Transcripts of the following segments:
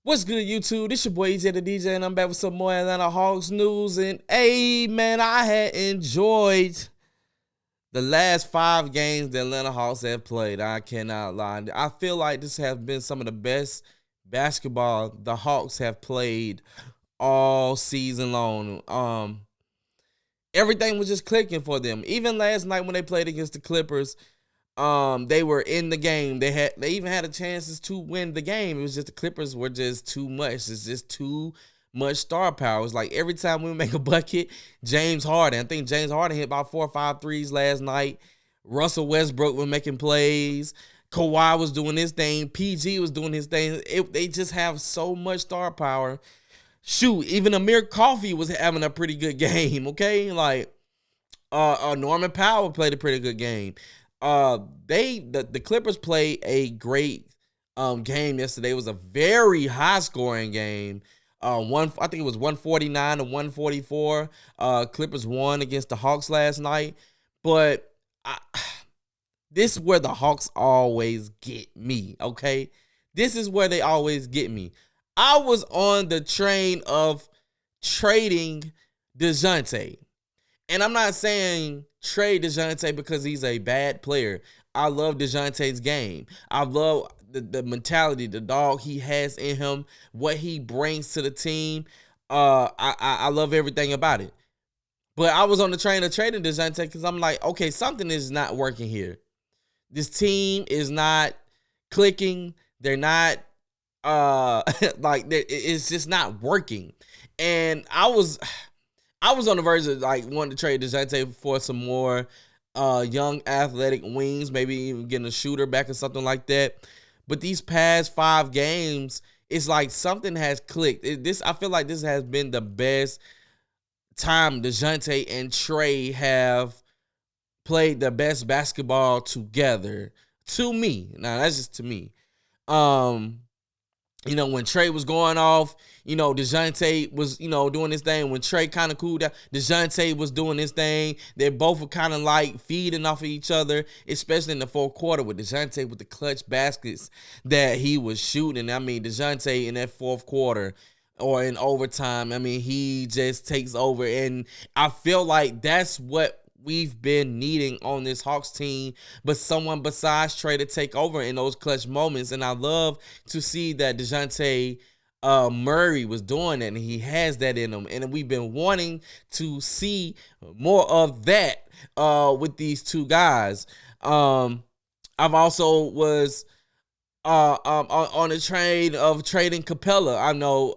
What's good, YouTube? This your boy EJ the DJ, and I'm back with some more Atlanta Hawks news. And hey, man, I had enjoyed the last 5 games the Atlanta Hawks have played. I cannot lie. I feel like this has been some of the best basketball the Hawks have played all season long. Everything was just clicking for them. Even last night when they played against the Clippers, they were in the game. They even had a chances to win the game. It was just the Clippers were just too much. It's just too much star power. It's like every time we make a bucket, James Harden. I think James Harden hit about 4 or 5 threes last night. Russell Westbrook was making plays. Kawhi was doing his thing. PG was doing his thing. They just have so much star power. Shoot, even Amir Coffey was having a pretty good game. Okay, like Norman Powell played a pretty good game. The Clippers played a great game yesterday. It was a very high scoring game. I think it was 149 to 144. Clippers won against the Hawks last night. But this is where the Hawks always get me, okay? This is where they always get me. I was on the train of trading DeJounte. And I'm not saying trade DeJounte because he's a bad player. I love DeJounte's game. I love the mentality, the dog he has in him, what he brings to the team. I love everything about it. But I was on the train of trading DeJounte because I'm like, okay, something is not working here. This team is not clicking. They're not it's just not working. And I was on the verge of like wanting to trade DeJounte for some more young athletic wings, maybe even getting a shooter back or something like that. But these past 5 games, it's like something has clicked. I feel like this has been the best time DeJounte and Trey have played the best basketball together. To me. Now, that's just to me. When Trey was going off, DeJounte was, doing his thing. When Trey kind of cooled down, DeJounte was doing his thing. They both were kind of like feeding off of each other, especially in the fourth quarter with DeJounte with the clutch baskets that he was shooting. I mean, DeJounte in that fourth quarter or in overtime, I mean, he just takes over. And I feel like that's what we've been needing on this Hawks team, but someone besides Trey to take over in those clutch moments. And I love to see that DeJounte Murray was doing that, and he has that in him. And we've been wanting to see more of that with these two guys. I've also was on the train of trading Capella. I know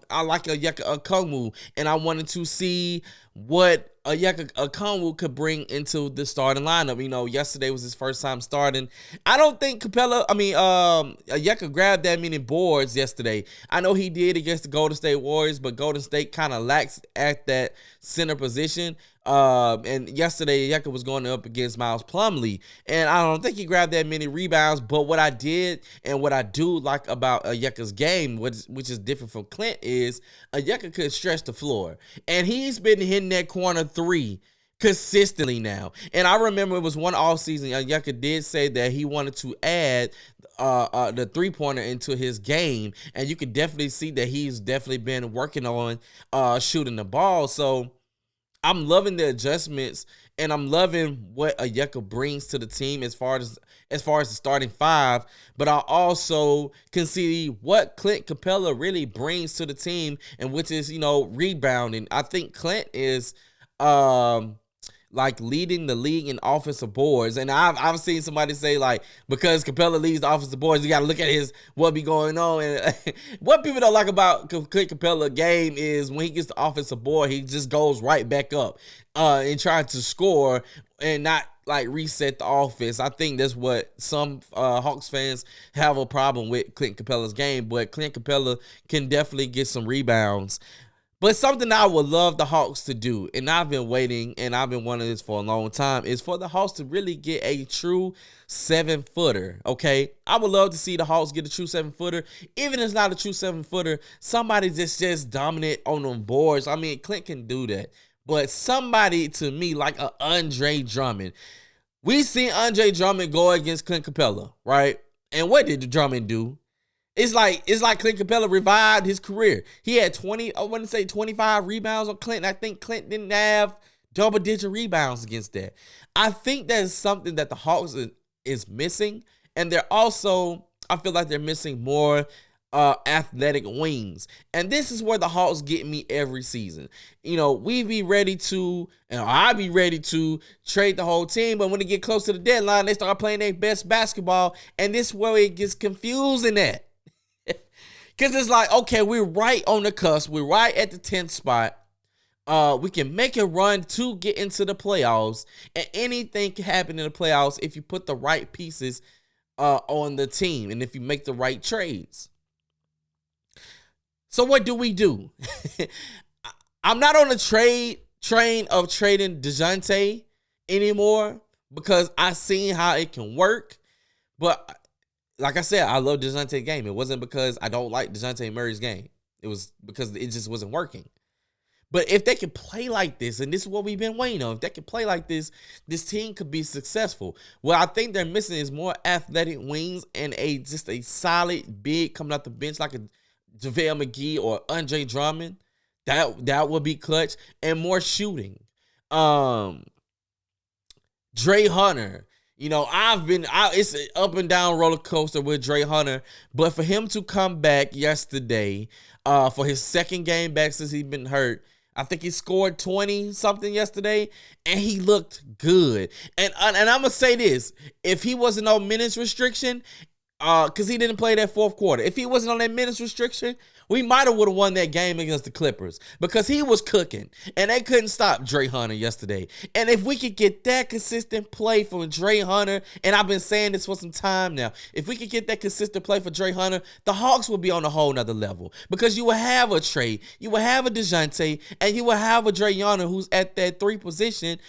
I like Onyeka Okongwu, and I wanted to see what Onyeka Okongwu could bring into the starting lineup. Yesterday was his first time starting. I don't think Onyeka grabbed that many boards yesterday. I know he did against the Golden State Warriors, but Golden State kind of lacks at that center position. And yesterday, Onyeka was going up against Miles Plumlee, and I don't think he grabbed that many rebounds. But what I did and what I do like about Onyeka's game, which is different from Clint, is Onyeka could stretch the floor, and he's been hitting that corner 3 consistently now. And I remember it was one off season, Onyeka did say that he wanted to add the 3-pointer into his game, and you could definitely see that he's definitely been working on shooting the ball. So I'm loving the adjustments, and I'm loving what Onyeka brings to the team as far as the starting 5. But I also can see what Clint Capella really brings to the team, and which is rebounding. I think Clint is like leading the league in offensive boards. And I've seen somebody say, like, because Capella leads the offensive boards, you got to look at what be going on. And what people don't like about Clint Capella game is when he gets the offensive board, he just goes right back up and trying to score and not like reset the offense. I think that's what some Hawks fans have a problem with Clint Capella's game. But Clint Capella can definitely get some rebounds. But something I would love the Hawks to do, and I've been waiting, and I've been wanting this for a long time, is for the Hawks to really get a true 7-footer, okay? I would love to see the Hawks get a true 7-footer. Even if it's not a true 7-footer, somebody that's just dominant on them boards. I mean, Clint can do that. But somebody, to me, like a Andre Drummond. We seen Andre Drummond go against Clint Capella, right? And what did Drummond do? It's like Clint Capella revived his career. He had 20, I want to say 25 rebounds on Clinton. I think Clinton didn't have double-digit rebounds against that. I think that is something that the Hawks is missing, and they're also, I feel like they're missing more athletic wings. And this is where the Hawks get me every season. We be ready to, and I be ready to trade the whole team, but when they get close to the deadline, they start playing their best basketball, and this is where it gets confusing at. Because it's like, okay, we're right on the cusp. We're right at the 10th spot. We can make a run to get into the playoffs. And anything can happen in the playoffs if you put the right pieces on the team and if you make the right trades. So what do we do? I'm not on the train of trading DeJounte anymore because I seen how it can work. But like I said, I love DeJounte's game. It wasn't because I don't like DeJounte Murray's game. It was because it just wasn't working. But if they can play like this, and this is what we've been waiting on, if they can play like this, this team could be successful. What I think they're missing is more athletic wings and just a solid big coming off the bench like a JaVale McGee or Andre Drummond. That would be clutch. And more shooting. Dre Hunter. It's an up and down roller coaster with Dre Hunter, but for him to come back yesterday, for his second game back since he's been hurt, I think he scored 20 something yesterday, and he looked good. And I'm gonna say this: if he wasn't on minutes restriction, because he didn't play that fourth quarter, if he wasn't on that minutes restriction, we might have would have won that game against the Clippers because he was cooking and they couldn't stop Dre Hunter yesterday. And if we could get that consistent play from Dre Hunter, and I've been saying this for some time now, if we could get that consistent play for Dre Hunter, the Hawks will be on a whole nother level because you will have a Trey, you will have a DeJounte, and you will have a Dre Hunter who's at that 3 position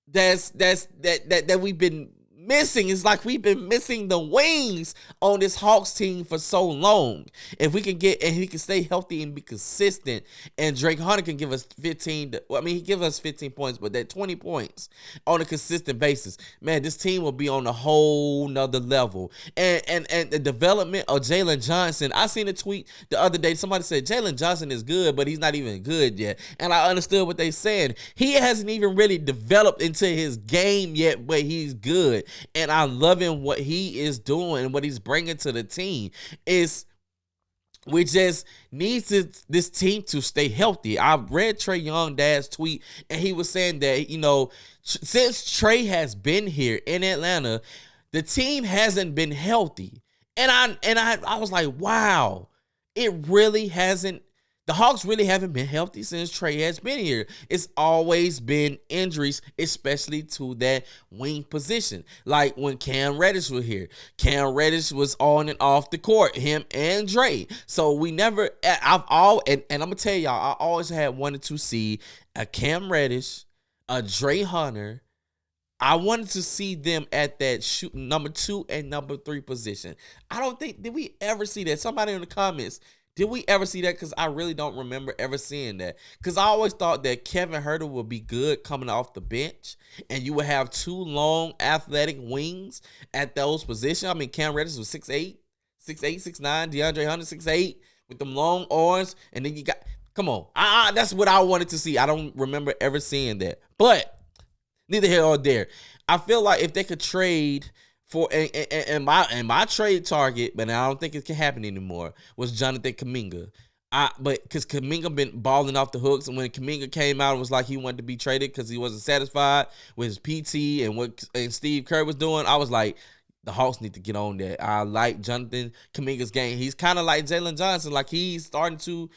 that we've been missing. It's like we've been missing the wings on this Hawks team for so long. If we can get, and he can stay healthy and be consistent, and Drake Hunter can give us 15, he give us 15 points, but that 20 points on a consistent basis, man, this team will be on a whole nother level. And the development of Jalen Johnson, I seen a tweet the other day, somebody said Jalen Johnson is good, but he's not even good yet. And I understood what they said. He hasn't even really developed into his game yet, but he's good. And I love him, what he is doing and what he's bringing to the team. We just need this team to stay healthy. I read Trae Young's dad's tweet, and he was saying that, since Trae has been here in Atlanta, the team hasn't been healthy. And I was like, wow, it really hasn't. The Hawks really haven't been healthy since Trae has been here. It's always been injuries, especially to that wing position. Like when Cam Reddish was here. Cam Reddish was on and off the court, him and Dre. So we never, and I'm going to tell y'all, I always had wanted to see a Cam Reddish, a Dre Hunter. I wanted to see them at that number 2 and number 3 position. I don't think, did we ever see that? Somebody in the comments, did we ever see that? Because I really don't remember ever seeing that. Because I always thought that Kevin Huerter would be good coming off the bench, and you would have 2 long athletic wings at those positions. I mean, Cam Reddish was 6'8", 6'9". DeAndre Hunter 6'8", with them long arms. And then you got, come on. That's what I wanted to see. I don't remember ever seeing that. But neither here or there. I feel like if they could trade for, and my trade target, but I don't think it can happen anymore, was Jonathan Kuminga. But because Kuminga been balling off the hooks, and when Kuminga came out and was like he wanted to be traded because he wasn't satisfied with his PT and what Steve Kerr was doing, I was like, the Hawks need to get on that. I like Jonathan Kuminga's game. He's kind of like Jalen Johnson, like he's starting to.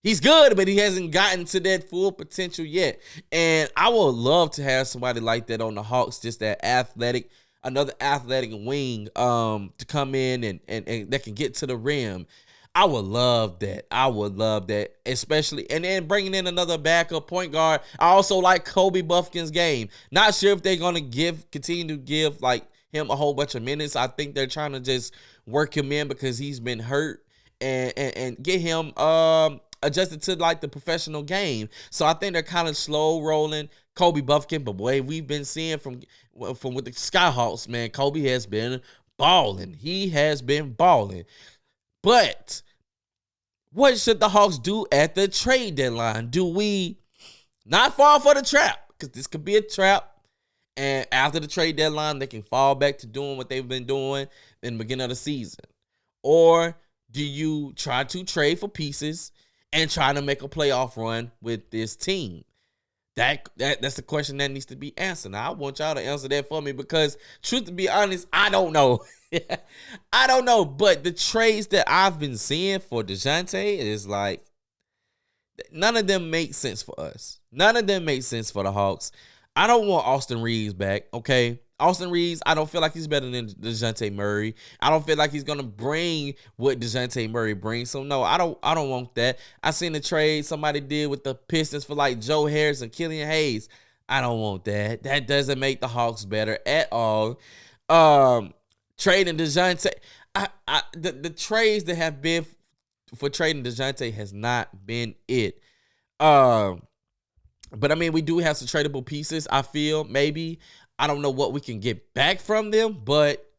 He's good, but he hasn't gotten to that full potential yet. And I would love to have somebody like that on the Hawks, just that athletic, another athletic wing to come in and that can get to the rim. I would love that. I would love that, especially. And then bringing in another backup point guard. I also like Kobe Buffkin's game. Not sure if they're going to continue to give like him a whole bunch of minutes. I think they're trying to just work him in because he's been hurt and get him adjusted to like the professional game. So I think they're kind of slow rolling Kobe Buffkin, but boy, we've been seeing from with the Skyhawks, man, Kobe has been balling. He has been balling. But what should the Hawks do at the trade deadline? Do we not fall for the trap? Because this could be a trap. And after the trade deadline, they can fall back to doing what they've been doing in the beginning of the season. Or do you try to trade for pieces and try to make a playoff run with this team? That's the question that needs to be answered. Now, I want y'all to answer that for me because, truth to be honest, I don't know. I don't know. But the trades that I've been seeing for DeJounte is like, none of them make sense for us. None of them make sense for the Hawks. I don't want Austin Reeves back, okay? Austin Reeves, I don't feel like he's better than DeJounte Murray. I don't feel like he's gonna bring what DeJounte Murray brings. So no, I don't want that. I seen the trade somebody did with the Pistons for like Joe Harris and Killian Hayes. I don't want that. That doesn't make the Hawks better at all. Trading DeJounte, the trades that have been for trading DeJounte has not been it. But I mean, we do have some tradable pieces, I feel, maybe. I don't know what we can get back from them, but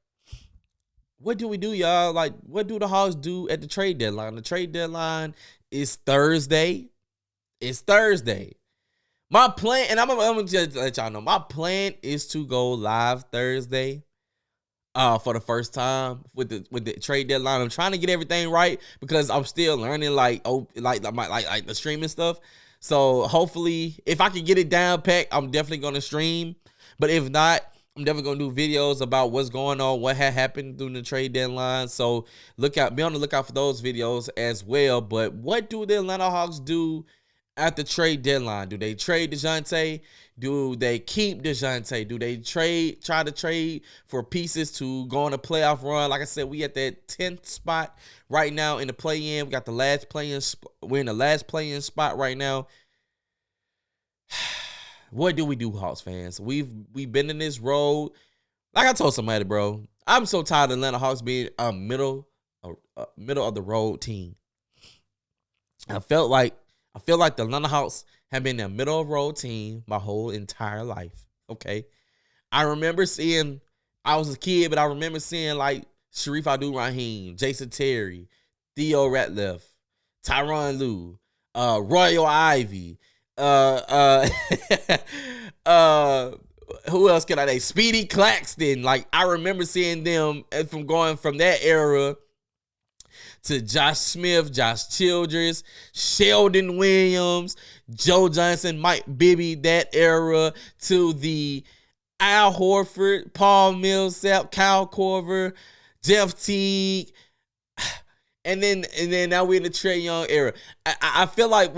what do we do, y'all? Like, what do the Hawks do at the trade deadline? The trade deadline is Thursday. It's Thursday. My plan, and I'm gonna just let y'all know, my plan is to go live Thursday for the first time with the trade deadline. I'm trying to get everything right because I'm still learning like the streaming stuff. So hopefully, if I can get it down packed, I'm definitely gonna stream. But if not, I'm definitely gonna do videos about what's going on, what had happened during the trade deadline. So be on the lookout for those videos as well. But what do the Atlanta Hawks do at the trade deadline? Do they trade DeJounte? Do they keep DeJounte? Do they try to trade for pieces to go on a playoff run? Like I said, we at that 10th spot right now in the play-in. We got the last play-in. We're in the last play-in spot right now. What do we do, Hawks fans? We've been in this road. Like I told somebody, bro, I'm so tired of Atlanta Hawks being a middle of the road team. I feel like the Atlanta Hawks have been a middle of the road team my whole entire life. Okay, I remember seeing. I was a kid, but I remember seeing like Sharif Abdul-Rahim, Jason Terry, Theo Ratliff, Tyronn Lue, Royal Ivy. Who else can I name? Speedy Claxton. Like, I remember seeing them from going from that era to Josh Smith, Josh Childress, Sheldon Williams, Joe Johnson, Mike Bibby, that era, to the Al Horford, Paul Millsap, Kyle Korver, Jeff Teague, and then now we're in the Trae Young era. I feel like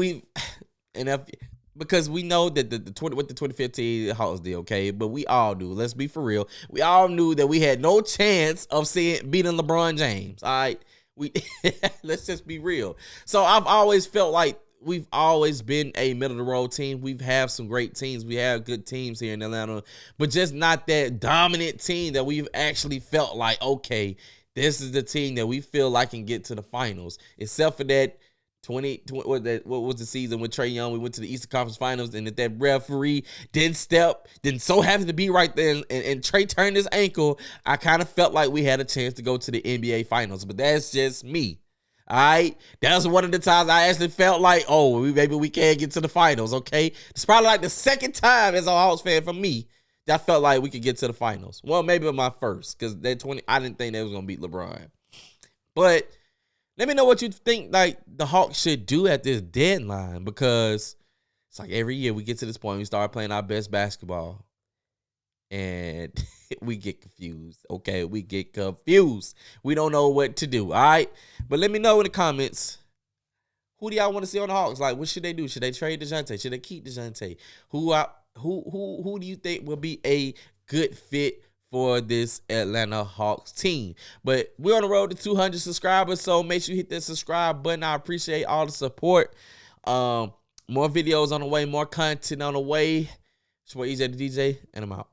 because we know that the 2015 Hawks did, okay, but we all do. Let's be for real. We all knew that we had no chance of beating LeBron James. All right, let's just be real. So I've always felt like we've always been a middle of the road team. We've had some great teams. We have good teams here in Atlanta, but just not that dominant team that we've actually felt like, okay, this is the team that we feel like can get to the finals. Except for that. What was the season with Trae Young? We went to the Eastern Conference Finals, and that referee didn't so happen to be right there, and Trae turned his ankle. I kind of felt like we had a chance to go to the NBA Finals, but that's just me. All right, that's one of the times I actually felt like, oh, maybe we can get to the finals. Okay, it's probably like the second time as a Hawks fan for me that I felt like we could get to the finals. Well, maybe my first, because I didn't think they was gonna beat LeBron, but. Let me know what you think like the Hawks should do at this deadline, because it's like every year we get to this point, we start playing our best basketball, and we get confused. Okay, we get confused. We don't know what to do. All right, but let me know in the comments. Who do y'all want to see on the Hawks? Like, what should they do? Should they trade DeJounte? Should they keep DeJounte? Who do you think will be a good fit for this Atlanta Hawks team? But we're on the road to 200 subscribers, so make sure you hit that subscribe button. I appreciate all the support. More videos on the way, more content on the way. It's more easy to DJ, and I'm out.